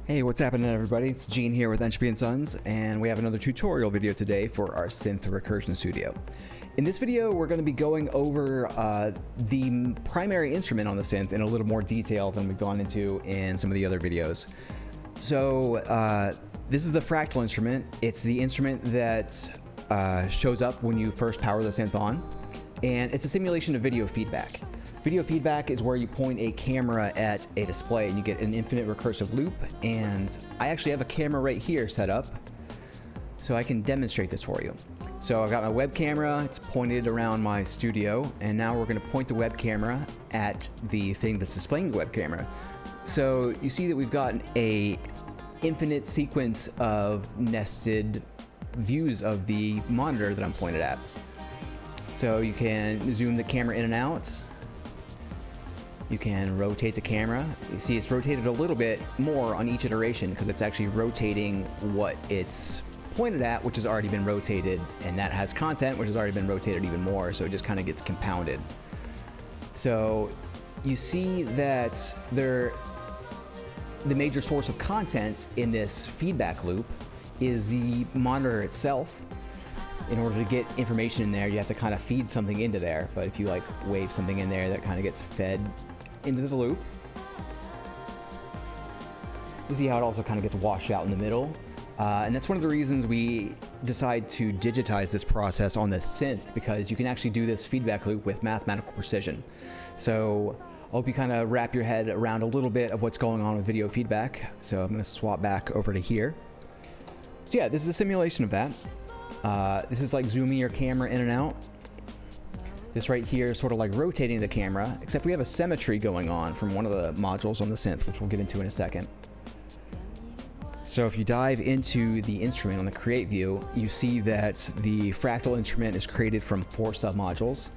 Hey, what's happening everybody? It's Gene here with Entropy & Sons, and we have another tutorial video today for our synth recursion studio. In this video, we're going to be going over the primary instrument on the synth in a little more detail than we've gone into in some of the other videos. So this is the FRAXTAL instrument. It's the instrument that shows up when you first power the synth on, and it's a simulation of video feedback. Video feedback is where you point a camera at a display and you get an infinite recursive loop, and I actually have a camera right here set up so I can demonstrate this for you. So I've got my web camera, it's pointed around my studio, and now we're going to point the web camera at the thing that's displaying the web camera. So you see that we've got a infinite sequence of nested views of the monitor that I'm pointed at. So you can zoom the camera in and out. You can rotate the camera. You see it's rotated a little bit more on each iteration because it's actually rotating what it's pointed at, which has already been rotated, and that has content which has already been rotated even more, so it just kind of gets compounded. So you see that the major source of content in this feedback loop is the monitor itself. In order to get information in there, you have to kind of feed something into there, but if you like wave something in there, that kind of gets fed into the loop. You see how it also kind of gets washed out in the middle, and that's one of the reasons we decide to digitize this process on the synth, because you can actually do this feedback loop with mathematical precision. So I hope you kind of wrap your head around a little bit of what's going on with video feedback. So I'm going to swap back over to here. So yeah, this is a simulation of that. This is like zooming your camera in and out. This right here is sort of like rotating the camera, except we have a symmetry going on from one of the modules on the synth, which we'll get into in a second. So if you dive into the instrument on the create view, you see that the FRAXTAL instrument is created from 4 submodules.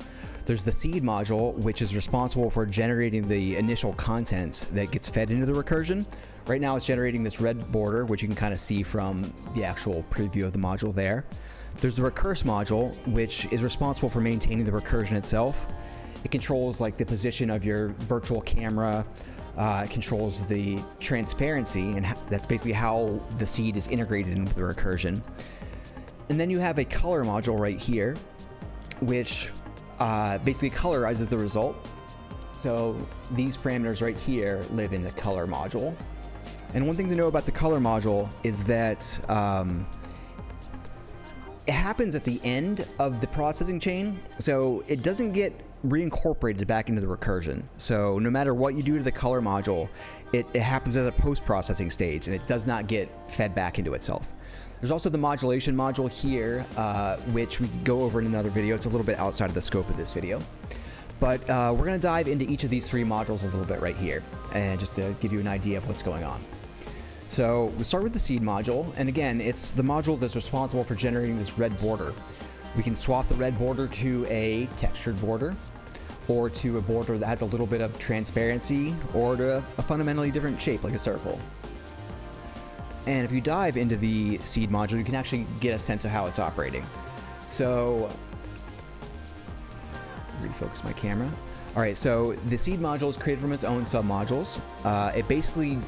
There's the seed module, which is responsible for generating the initial content that gets fed into the recursion. Right now it's generating this red border, which you can kind of see from the actual preview of the module there. There's the Recurse module, which is responsible for maintaining the recursion itself. It controls like the position of your virtual camera, it controls the transparency, and that's basically how the seed is integrated into the recursion. And then you have a color module right here, which basically colorizes the result. So these parameters right here live in the color module. And one thing to know about the color module is that it happens at the end of the processing chain, so it doesn't get reincorporated back into the recursion. So no matter what you do to the color module, it happens as a post-processing stage, and it does not get fed back into itself. There's also the modulation module here, which we can go over in another video. It's a little bit outside of the scope of this video. But we're going to dive into each of these 3 modules a little bit right here, and just to give you an idea of what's going on. So we start with the seed module, and again, it's the module that's responsible for generating this red border. We can swap the red border to a textured border, or to a border that has a little bit of transparency, or to a fundamentally different shape like a circle. And if you dive into the seed module, you can actually get a sense of how it's operating. So, refocus my camera. All right, so the seed module is created from its own submodules. It basically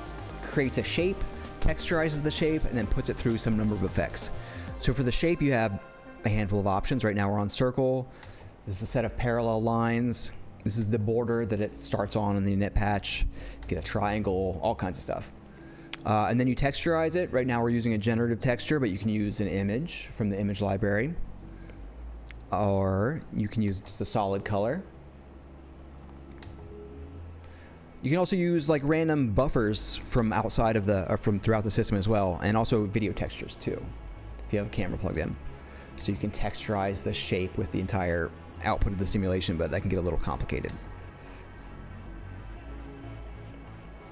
creates a shape, texturizes the shape, and then puts it through some number of effects. So for the shape, you have a handful of options. Right now we're on circle. This is the set of parallel lines. This is the border that it starts on in the init patch. Get a triangle, all kinds of stuff. And then you texturize it. Right now we're using a generative texture, but you can use an image from the image library, or you can use just a solid color. You can also use like random buffers from outside of the, or from throughout the system as well, and also video textures too, if you have a camera plugged in. So you can texturize the shape with the entire output of the simulation, but that can get a little complicated.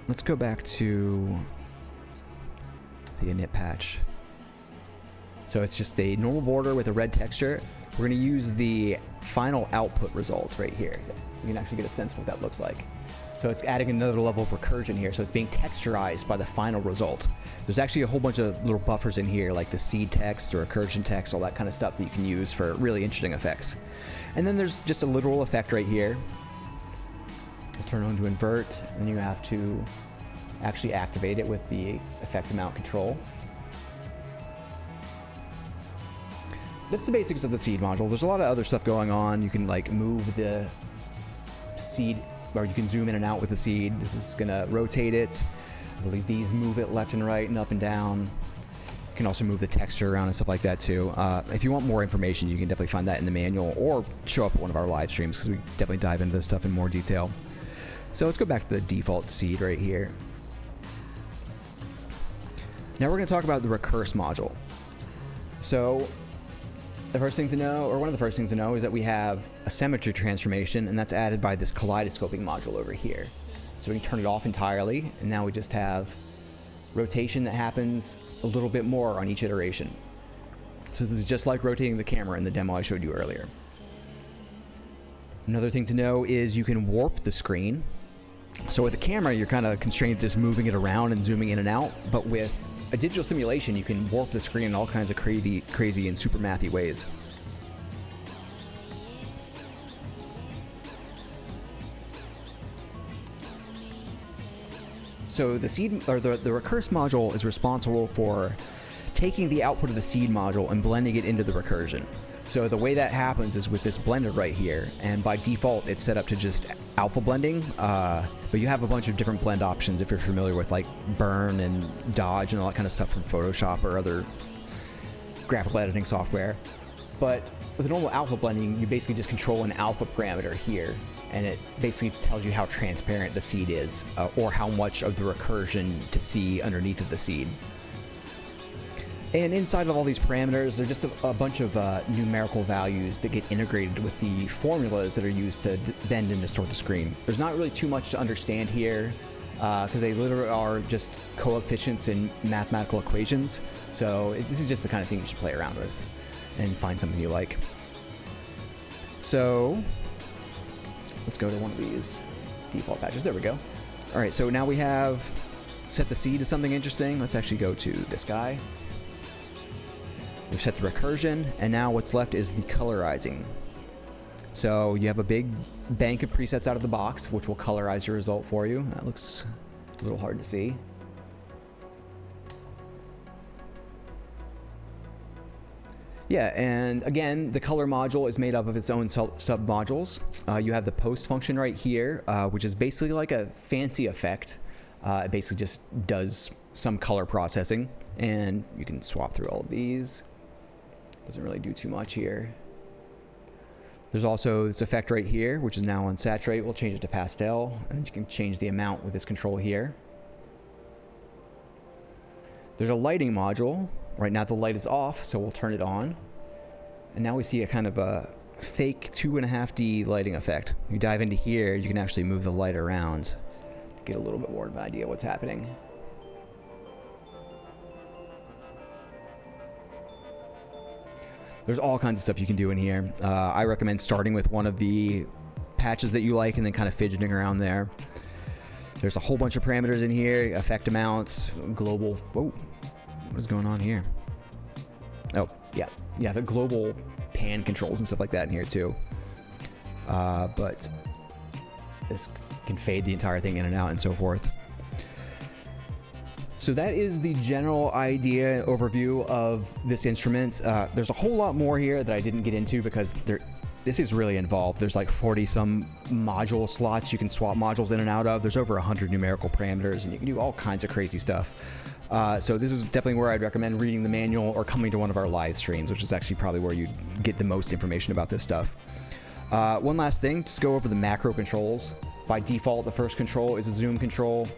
Let's go back to the init patch. So it's just a normal border with a red texture. We're going to use the final output result right here. You can actually get a sense of what that looks like. So it's adding another level of recursion here, so it's being texturized by the final result. There's actually a whole bunch of little buffers in here, like the seed text or recursion text, all that kind of stuff that you can use for really interesting effects. And then there's just a literal effect right here. We'll turn on to invert, and you have to actually activate it with the effect amount control. That's the basics of the seed module. There's a lot of other stuff going on. You can like move the seed, or you can zoom in and out with the seed. This is gonna rotate it. I believe these move it left and right and up and down. You can also move the texture around and stuff like that too. If you want more information, you can definitely find that in the manual or show up at one of our live streams, because we definitely dive into this stuff in more detail. So let's go back to the default seed right here. Now we're going to talk about the Recurse module. So the first thing to know, or one of the first things to know, is that we have a symmetry transformation, and that's added by this kaleidoscoping module over here. So we can turn it off entirely, and now we just have rotation that happens a little bit more on each iteration. So this is just like rotating the camera in the demo I showed you earlier. Another thing to know is you can warp the screen. So with the camera, you're kind of constrained to just moving it around and zooming in and out, but with a digital simulation, you can warp the screen in all kinds of crazy and super mathy ways. So the seed, or the Recurse module, is responsible for taking the output of the seed module and blending it into the recursion. So the way that happens is with this blender right here, and by default it's set up to just alpha blending, but you have a bunch of different blend options if you're familiar with like burn and dodge and all that kind of stuff from Photoshop or other graphical editing software. But with the normal alpha blending, you basically just control an alpha parameter here, and it basically tells you how transparent the seed is, or how much of the recursion to see underneath of the seed. And inside of all these parameters, there are just a bunch of numerical values that get integrated with the formulas that are used to bend and distort the screen. There's not really too much to understand here, because they literally are just coefficients in mathematical equations. So this is just the kind of thing you should play around with and find something you like. So let's go to one of these default patches. There we go. All right, so now we have set the seed to something interesting. Let's actually go to this guy. We've set the recursion, and now what's left is the colorizing. So you have a big bank of presets out of the box, which will colorize your result for you. That looks a little hard to see. Yeah, and again, the color module is made up of its own sub-modules. You have the post function right here, which is basically like a fancy effect. It basically just does some color processing, and you can swap through all of these. Doesn't really do too much here. There's also this effect right here, which is now on saturate. We'll change it to pastel, and you can change the amount with this control here. There's a lighting module. Right now the light is off, so we'll turn it on. And now we see a kind of a fake 2.5D lighting effect. You dive into here, you can actually move the light around to get a little bit more of an idea what's happening. There's all kinds of stuff you can do in here. I recommend starting with one of the patches that you like and then kind of fidgeting around there. There's a whole bunch of parameters in here, effect amounts, global. Whoa, what is going on here? Oh, yeah, the global pan controls and stuff like that in here too. But this can fade the entire thing in and out and so forth. So that is the general idea overview of this instrument. There's a whole lot more here that I didn't get into because this is really involved. There's like 40 some module slots you can swap modules in and out of. There's over 100 numerical parameters, and you can do all kinds of crazy stuff. So this is definitely where I'd recommend reading the manual or coming to one of our live streams, which is actually probably where you get the most information about this stuff. One last thing, just go over the macro controls. By default, the first control is a zoom control.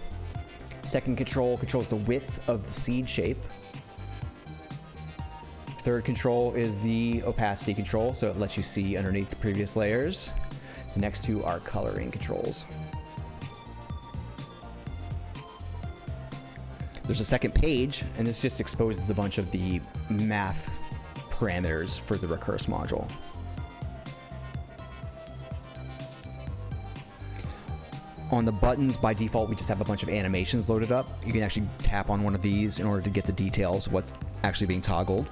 Second control controls the width of the seed shape. Third control is the opacity control, so it lets you see underneath the previous layers. The next two are coloring controls. There's a second page, and this just exposes a bunch of the math parameters for the Recurse module. On the buttons, by default, we just have a bunch of animations loaded up. You can actually tap on one of these in order to get the details of what's actually being toggled.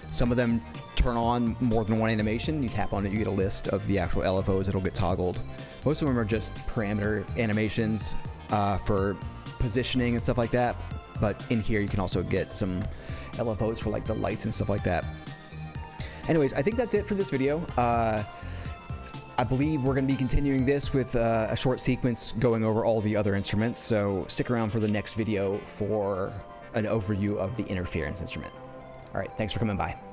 Some of them turn on more than one animation. You tap on it, you get a list of the actual LFOs that'll get toggled. Most of them are just parameter animations for positioning and stuff like that. But in here, you can also get some LFOs for like the lights and stuff like that. Anyways, I think that's it for this video. I believe we're going to be continuing this with a short sequence going over all the other instruments. So stick around for the next video for an overview of the interference instrument. All right, thanks for coming by.